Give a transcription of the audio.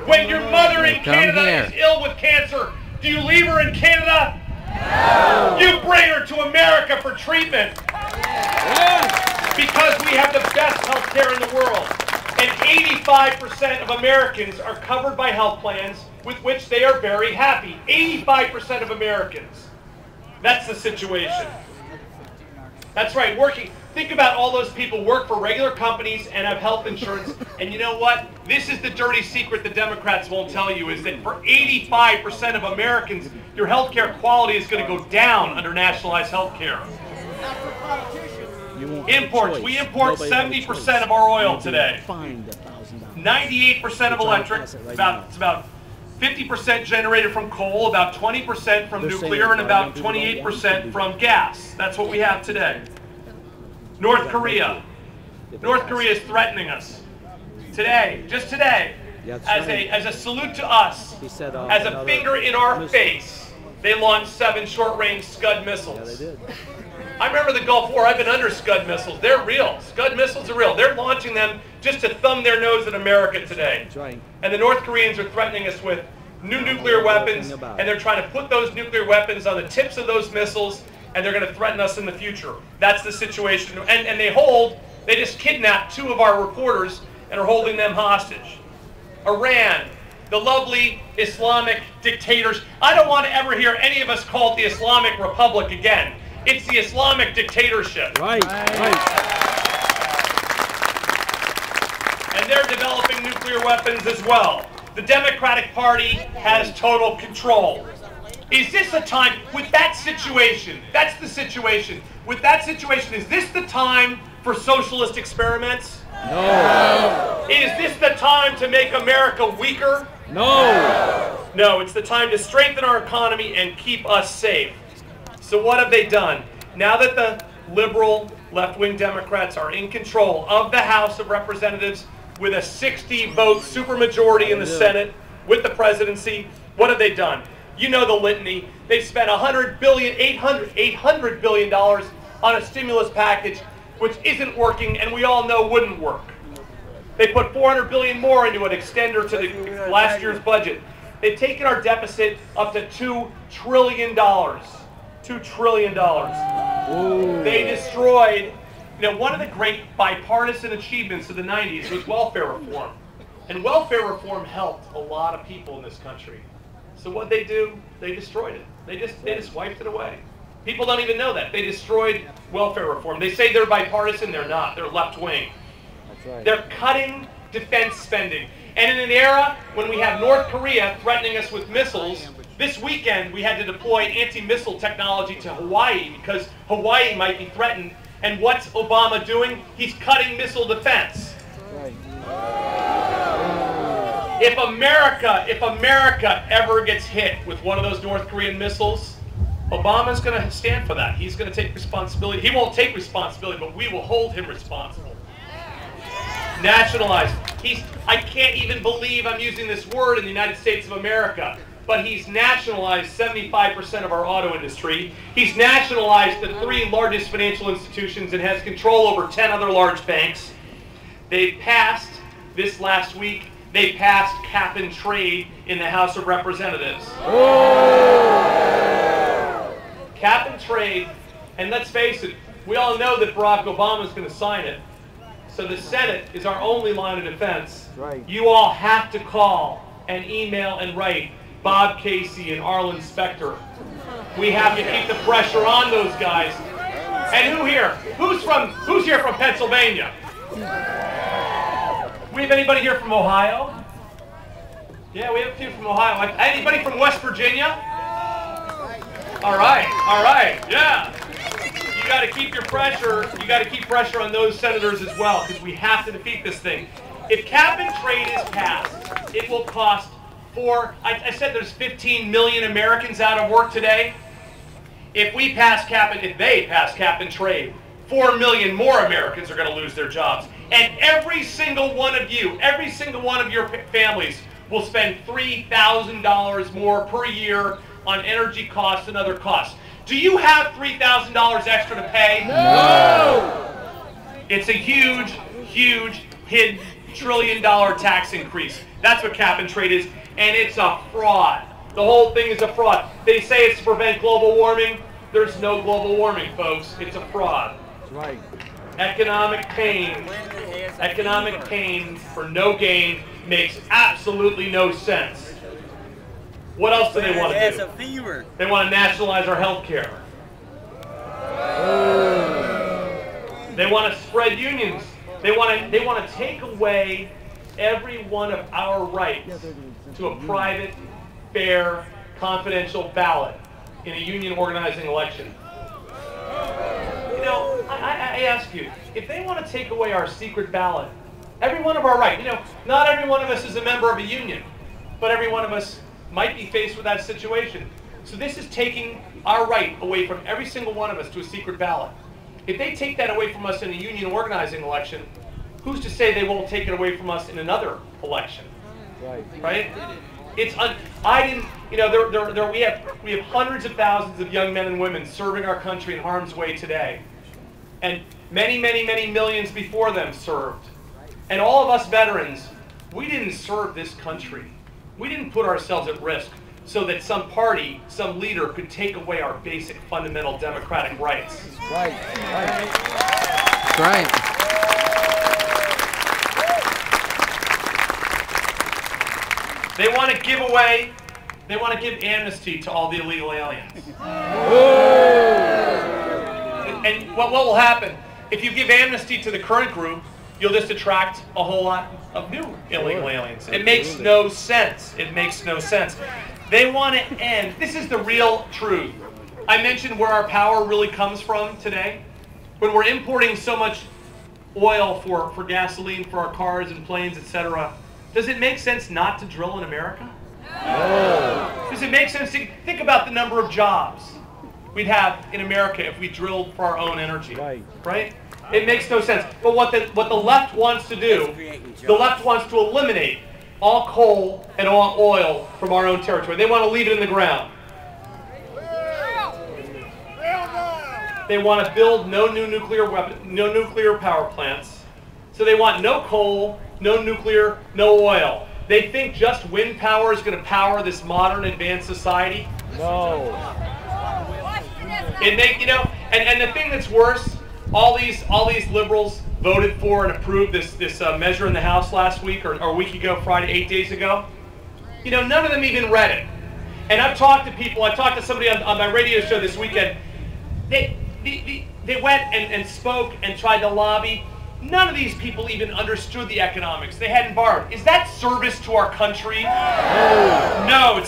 When your mother in Canada is ill with cancer, do you leave her in Canada? No. You bring her to America for treatment. Because we have the best health care in the world. And 85% of Americans are covered by health plans with which they are very happy. 85% of Americans. That's the situation. That's right, think about all those people work for regular companies and have health insurance. And you know what? This is the dirty secret the Democrats won't tell you, is that for 85% of Americans, your health care quality is going to go down under nationalized health care. Imports. We import 70% of our oil today. 98% of electric. It's about 50% generated from coal, about 20% from nuclear, and about 28% from gas. That's what we have today. North Korea. North Korea is threatening us. Today, just today, as a salute to us, as a finger in our face, they launched 7 short-range Scud missiles. I remember the Gulf War. I've been under Scud missiles. They're real. Scud missiles are real. They're launching them just to thumb their nose at America today. And the North Koreans are threatening us with new nuclear weapons, and they're trying to put those nuclear weapons on the tips of those missiles, and they're going to threaten us in the future. That's the situation. And they just kidnapped 2 of our reporters and are holding them hostage. Iran, the lovely Islamic dictators. I don't want to ever hear any of us call it the Islamic Republic again. It's the Islamic dictatorship. Right. And they're developing nuclear weapons as well. The Democratic Party has total control. Is this a time, with that situation, that's the situation, with that situation, is this the time for socialist experiments? No. Is this the time to make America weaker? No. No, it's the time to strengthen our economy and keep us safe. So what have they done? Now that the liberal left-wing Democrats are in control of the House of Representatives with a 60-vote supermajority in the Senate with the presidency, what have they done? You know the litany. They spent $800 billion on a stimulus package which isn't working and we all know wouldn't work. They put $400 billion more into an extender to the last year's budget. They've taken our deficit up to $2 trillion. $2 trillion. Ooh. They destroyed, one of the great bipartisan achievements of the 90s was welfare reform. And welfare reform helped a lot of people in this country. So what they do, they destroyed it. They just wiped it away. People don't even know that. They destroyed welfare reform. They say they're bipartisan, they're not. They're left-wing. That's right. They're cutting defense spending. And in an era when we have North Korea threatening us with missiles, this weekend we had to deploy anti-missile technology to Hawaii because Hawaii might be threatened. And what's Obama doing? He's cutting missile defense. Right. If America ever gets hit with one of those North Korean missiles, Obama's going to stand for that. He's going to take responsibility. He won't take responsibility, but we will hold him responsible. Nationalized. I can't even believe I'm using this word in the United States of America, but he's nationalized 75% of our auto industry. He's nationalized the 3 largest financial institutions and has control over 10 other large banks. They passed, this last week, they passed cap and trade in the House of Representatives. Oh. Cap and trade, and let's face it, we all know that Barack Obama is going to sign it. So the Senate is our only line of defense. Right. You all have to call and email and write Bob Casey and Arlen Specter. We have to keep the pressure on those guys. And who here? Who's here from Pennsylvania? We have anybody here from Ohio? Yeah, we have a few from Ohio. Anybody from West Virginia? All right, yeah. You got to keep your pressure. You got to keep pressure on those senators as well, because we have to defeat this thing. If cap and trade is passed, it will cost I said there's 15 million Americans out of work today. If they pass cap and trade, 4 million more Americans are going to lose their jobs. And every single one of your families will spend $3,000 more per year on energy costs and other costs. Do you have $3,000 extra to pay? No! It's a huge, huge hidden $1 trillion tax increase. That's what cap and trade is, and it's a fraud. The whole thing is a fraud. They say it's to prevent global warming. There's no global warming, folks. It's a fraud. That's right. Economic pain for no gain makes absolutely no sense. What else do they want to do? They want to nationalize our health care. They want to spread unions. They want to take away every one of our rights to a private, fair, confidential ballot in a union organizing election. You know, I ask you, if they want to take away our secret ballot, every one of our rights, you know, not every one of us is a member of a union, but every one of us might be faced with that situation. So this is taking our right away from every single one of us to a secret ballot. If they take that away from us in a union organizing election, who's to say they won't take it away from us in another election? Right? It's you know, we have hundreds of thousands of young men and women serving our country in harm's way today, and many millions before them served. And all of us veterans, we didn't serve this country. We didn't put ourselves at risk so that some party, some leader could take away our basic fundamental democratic rights. Right. That's right. They want to give amnesty to all the illegal aliens. And what will happen, if you give amnesty to the current group, you'll just attract a whole lot of new illegal aliens. It makes no sense. It makes no sense. They want to end. This is the real truth. I mentioned where our power really comes from today. When we're importing so much oil for gasoline for our cars and planes, etc., does it make sense not to drill in America? No. Does it make sense to think about the number of jobs we'd have in America if we drilled for our own energy? Right? It makes no sense. But what the left wants to do, the left wants to eliminate all coal and all oil from our own territory. They want to leave it in the ground. They want to build no new nuclear power plants. So they want no coal, no nuclear, no oil. They think just wind power is going to power this modern advanced society. No. And the thing that's worse, all these liberals voted for and approved this measure in the House last week or a week ago, Friday, 8 days ago. You know, none of them even read it. And I've talked to people. I talked to somebody on my radio show this weekend. They went and spoke and tried to lobby. None of these people even understood the economics. They hadn't borrowed. Is that service to our country? No, it's